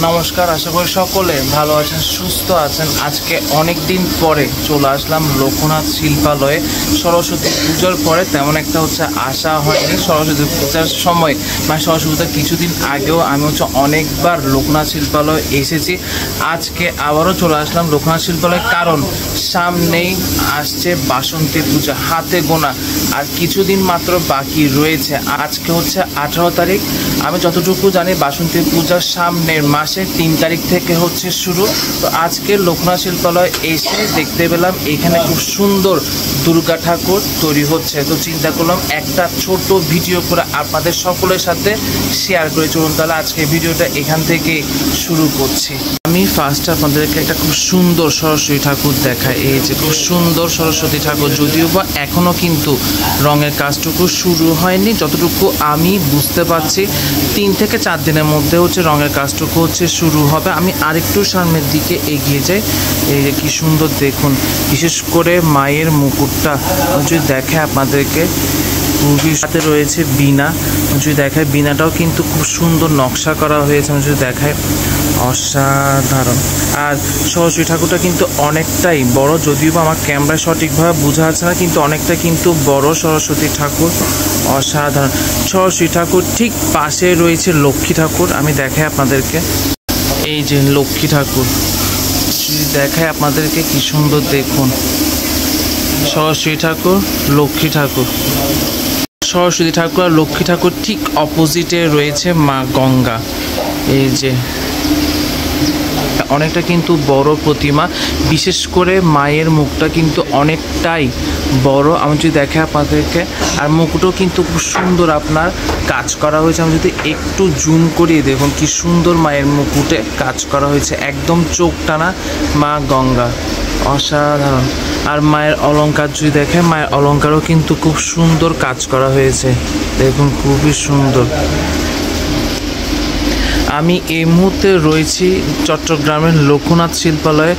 নমস্কার, আশা করি সকলে ভালো আছেন, সুস্থ আছেন। আজকে অনেক দিন পরে চলে আসলাম লোকনাথ শিল্পালয়ে। সরস্বতী পূজার পরে তেমন একটা আসা হয়নি। সরস্বতী পূজার সময় মানে সরস্বতী পূজার কিছুদিন আগেও আমি অনেকবার লোকনাথ শিল্পালয়ে এসেছি। আজকে আবারও চলে আসলাম লোকনাথ শিল্পালয়ে, কারণ সামনেই আসছে বাসন্তী পূজা, হাতে গোনা আর কিছুদিন মাত্র বাকি রয়েছে। আজকে 18 তারিখ। আমি যতটুকু জানি বাসন্তী পূজার সামনের মাসের 3 তারিখ থেকে শুরু। তো আজকে লোকনাথ শিল্পালয় এসে দেখতে পেলাম এখানে খুব সুন্দর দুর্গা ঠাকুর তৈরি হচ্ছে। তো চিন্তা করলাম একটা ছোট ভিডিও করে আপনাদের সকলের সাথে শেয়ার করে। চলুন তাহলে আজকে ভিডিওটা এখান থেকে শুরু করছি। আমি ফার্স্ট আপনাদেরকে একটা খুব সুন্দর সরস্বতী ঠাকুর দেখাই। এই যে খুব সুন্দর সরস্বতী ঠাকুর, যদিও বা এখনও কিন্তু রঙের কাজটুকু শুরু হয়নি। যতটুকু আমি বুঝতে পারছি 3 থেকে 4 দিনের মধ্যে রঙের কাজটুকু শুরু হবে। আমি আরেকটু সামনের দিকে এগিয়ে যাই। এই যে কি সুন্দর দেখুন, বিশেষ করে মায়ের মুকুটটা যদি দেখে আপনাদেরকে, খুবই সাথে রয়েছে বীণা। যদি দেখায় বীণাটাও কিন্তু খুব সুন্দর নকশা করা হয়েছে। যদি দেখায় অসাধারণ। আর সরস্বতী ঠাকুরটা কিন্তু অনেকটাই বড়, যদিও বা আমার ক্যামেরায় সঠিকভাবে বোঝা যাচ্ছে না, কিন্তু অনেকটা কিন্তু বড় সরস্বতী ঠাকুর। অসাধারণ। সরস্বতী ঠাকুর ঠিক পাশে রয়েছে লক্ষ্মী ঠাকুর। আমি দেখাই আপনাদেরকে, এই যে লক্ষ্মী ঠাকুর যদি দেখায় আপনাদেরকে, কি সুন্দর দেখুন। সরস্বতী ঠাকুর, লক্ষ্মী ঠাকুর। সরস্বতী ঠাকুর আর লক্ষ্মী ঠাকুর ঠিক অপোজিটে রয়েছে মা গঙ্গা। এই যে অনেকটা কিন্তু বড় প্রতিমা, বিশেষ করে মায়ের মুখটা কিন্তু অনেকটাই বড়। আমি যদি দেখে আপনাদেরকে, আর মুকুটও কিন্তু খুব সুন্দর আপনার কাজ করা হয়েছে। আমি যদি একটু জুম করিয়ে দেখুন কি সুন্দর মায়ের মুকুটে কাজ করা হয়েছে, একদম চোখ টানা মা গঙ্গা। অসাধারণ। আর মায়ের অলংকার যদি দেখে, মায়ের অলংকারও কিন্তু খুব সুন্দর কাজ করা হয়েছে, দেখুন খুবই সুন্দর। আমি এই মুহূর্তে রয়েছি চট্টগ্রামের লোকনাথ শিল্পালয়ে।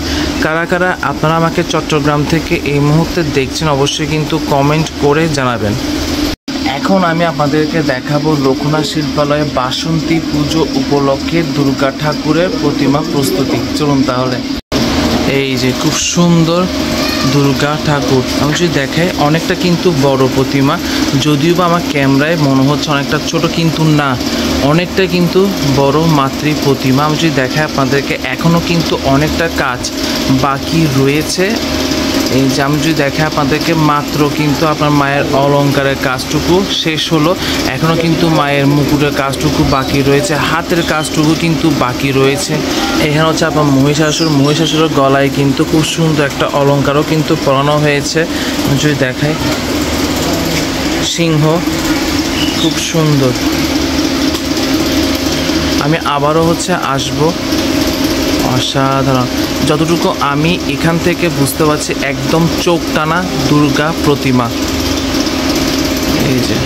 কারা কারা আপনারা আমাকে চট্টগ্রাম থেকে এই মুহূর্তে দেখছেন অবশ্যই কিন্তু কমেন্ট করে জানাবেন। এখন আমি আপনাদেরকে দেখাবো লোকনাথ শিল্পালয়ে বাসন্তী পুজো উপলক্ষে দুর্গা ঠাকুরের প্রতিমা প্রস্তুতি। চলুন তাহলে। এই যে খুব সুন্দর দুর্গা ঠাকুর। আমি যদি দেখাই অনেকটা কিন্তু বড় প্রতিমা, যদিও বা আমার ক্যামেরায় মনে হচ্ছে অনেকটা ছোট, কিন্তু না, অনেকটা কিন্তু বড় মাতৃ প্রতিমা। আমি যদি দেখাই আপনাদেরকে, এখনও কিন্তু অনেকটা কাজ বাকি রয়েছে। এই যে আমি যদি দেখে আপনাদেরকে, মাত্র কিন্তু আপনার মায়ের অলংকারের কাজটুকু শেষ হলো। এখনও কিন্তু মায়ের মুকুটের কাজটুকু বাকি রয়েছে, হাতের কাজটুকু কিন্তু বাকি রয়েছে। এখানে আপনার মহিষাসুরের গলায় কিন্তু খুব সুন্দর একটা অলংকারও কিন্তু পরানো হয়েছে। যদি দেখায় সিংহ, খুব সুন্দর। আমি আবারও আসবো। অসাধারণ। যতটুকু আমি এখান থেকে বুঝতে পারছি, একদম চোখ টানা দুর্গা প্রতিমা। এই যে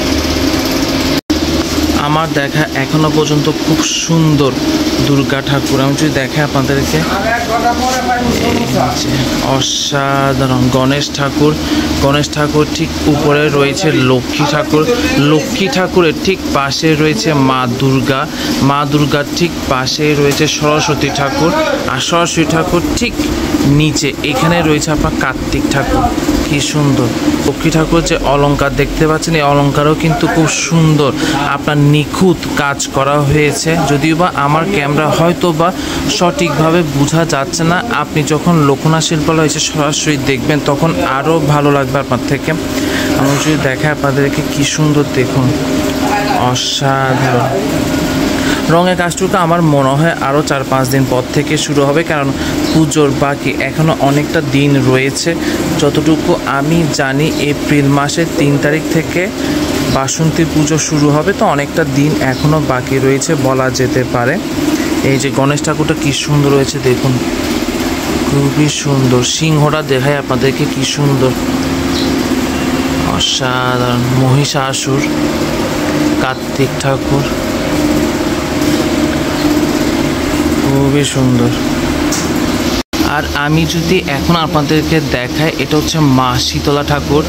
আমার দেখা এখনো পর্যন্ত খুব সুন্দর দুর্গা ঠাকুর। আমি যদি দেখে আপনাদেরকে, অসাধারণ। গণেশ ঠাকুর ঠিক উপরে রয়েছে লক্ষ্মী ঠাকুর। লক্ষ্মী ঠাকুরের ঠিক পাশে রয়েছে মা দুর্গার ঠিক পাশে রয়েছে সরস্বতী ঠাকুর। আর সরস্বতী ঠাকুর ঠিক নিচে এখানে রয়েছে আপনার কার্তিক ঠাকুর। কি সুন্দর। লক্ষ্মী ঠাকুর যে অলংকার দেখতে পাচ্ছেন, এই অলংকারও কিন্তু খুব সুন্দর আপনার নিখুঁত কাজ করা হয়েছে। যদিও বা আমার ক্যামেরা হয়তো বা সঠিকভাবে বোঝা যাচ্ছে না, আপনি যখন লোকনাথ শিল্পালয় এসে সরাসরি দেখবেন তখন আরও ভালো লাগবে আপনার থেকে। আমি যদি দেখাই আপনাদেরকে, কি সুন্দর দেখুন। অসাধারণ। রঙের কাজটুকু আমার মনে হয় আরও 4-5 দিন পর থেকে শুরু হবে, কারণ পুজোর বাকি এখনও অনেকটা দিন রয়েছে। যতটুকু আমি জানি এপ্রিল মাসের 3 তারিখ থেকে বাসন্তী পুজো শুরু হবে, তো অনেকটা দিন এখনও বাকি রয়েছে বলা যেতে পারে। এই যে গণেশ ঠাকুরটা কি সুন্দর রয়েছে দেখুন, খুবই সুন্দর। সিংহটা দেখায় আপনাদেরকে, কি সুন্দর। অসাধারণ। মহিষাসুর, কার্তিক ঠাকুর, খুবই সুন্দর। আর আমি যদি এখন আপনাদেরকে দেখাই, এটা হচ্ছে মা শীতলা ঠাকুর।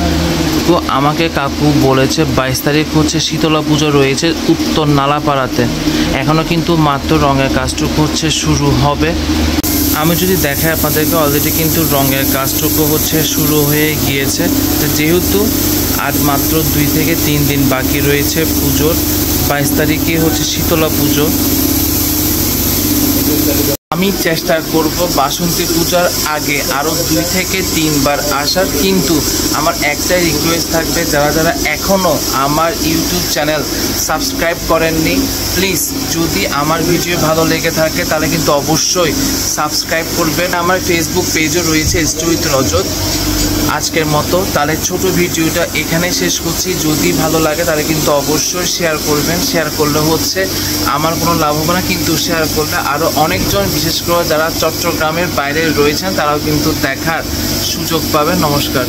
তো আমাকে কাকু বলেছে 22 তারিখ হচ্ছে শীতলা পুজো রয়েছে উত্তর নালাপাড়াতে। এখনও কিন্তু মাত্র রঙের কাজটুকু হচ্ছে শুরু হবে। আমি যদি দেখাই আপনাদেরকে, অলরেডি কিন্তু রঙের কাজটুকু হচ্ছে শুরু হয়ে গিয়েছে। যেহেতু আর মাত্র 2 থেকে 3 দিন বাকি রয়েছে পুজোর, 22 তারিখে হচ্ছে শীতলা পুজো। আমি চেষ্টা করব বাসন্তী পূজার আগে আরও 2 থেকে 3 বার আসার, কিন্তু আমার একটাই রিকোয়েস্ট থাকবে, যারা যারা এখনও আমার ইউটিউব চ্যানেল সাবস্ক্রাইব করেননি, প্লিজ যদি আমার ভিডিও ভালো লেগে থাকে তাহলে কিন্তু অবশ্যই সাবস্ক্রাইব করবেন। আমার ফেসবুক পেজও রয়েছে স্টে উইথ রজত। আজকের মতো তাহলে ছোট ভিডিওটা এখানে শেষ করছি। যদি ভালো লাগে তাহলে কিন্তু অবশ্যই শেয়ার করবেন। শেয়ার করলে হচ্ছে আমার কোনো লাভ হবে না, কিন্তু শেয়ার করলে আরও অনেকজন, বিশেষ করে যারা চট্টগ্রামের বাইরে রয়েছেন, তারাও কিন্তু দেখার সুযোগ পাবেন। নমস্কার।